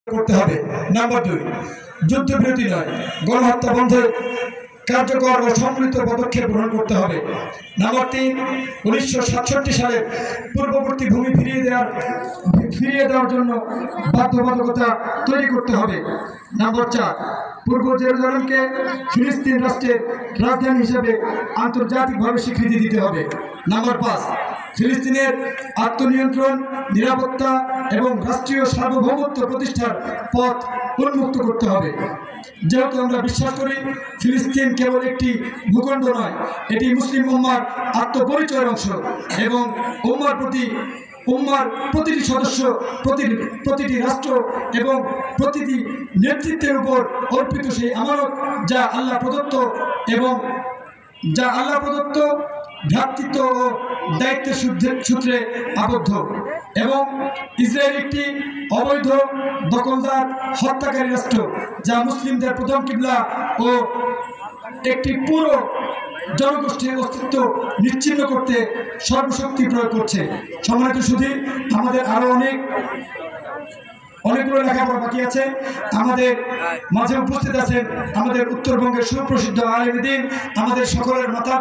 করতে হবে। নাম্বার 2, যুদ্ধবিরতি নয়, গণহত্যা বন্ধে কার্যকর ও সম্মিলিত পদক্ষেপ গ্রহণ করতে হবে। নাম্বার 3, 1967 সালের পূর্ববর্তী ভূমি ফিরিয়ে দেওয়ার জন্য বাধ্যবাধকতা তৈরি করতে হবে। নাম্বার 4, পূর্ব জেরুজালেমকে ফিলিস্তিন রাষ্ট্রের রাজধানী হিসেবে আন্তর্জাতিকভাবে স্বীকৃতি দিতে হবে। নাম্বার 5, ফিলিস্তিনের আত্মনিয়ন্ত্রণ, নিরাপত্তা এবং রাষ্ট্রীয় সার্বভৌমত্ব প্রতিষ্ঠার পথ উন্মুক্ত করতে হবে। যেহেতু আমরা বিশ্বাস করি ফিলিস্তিন কেবল একটি ভূখণ্ড নয়, এটি মুসলিম উম্মার আত্মপরিচয়ের অংশ এবং উম্মার প্রতিটি সদস্য, প্রতিটি রাষ্ট্র এবং প্রতিটি নেতৃত্বের উপর অর্পিত সেই আমানত যা আল্লাহ প্রদত্ত ভ্রাতৃত্ব ও দায়িত্বের সূত্রে আবদ্ধ। এবং ইসরায়েল একটি অবৈধ দখলদার হত্যাকারী রাষ্ট্র যা মুসলিমদের প্রথম কিবলা ও একটি পুরো জনগোষ্ঠীর অস্তিত্ব নিশ্চিহ্ন করতে সর্বশক্তি প্রয়োগ করছে। সম্মানিত সুধী, আমাদের আরও অনেকগুলো লেখাপড়া বাকি আছে। আমাদের মাঝে উপস্থিত আছেন আমাদের উত্তরবঙ্গের সুপ্রসিদ্ধ আলেম দ্বীন, আমাদের সকলের মাতা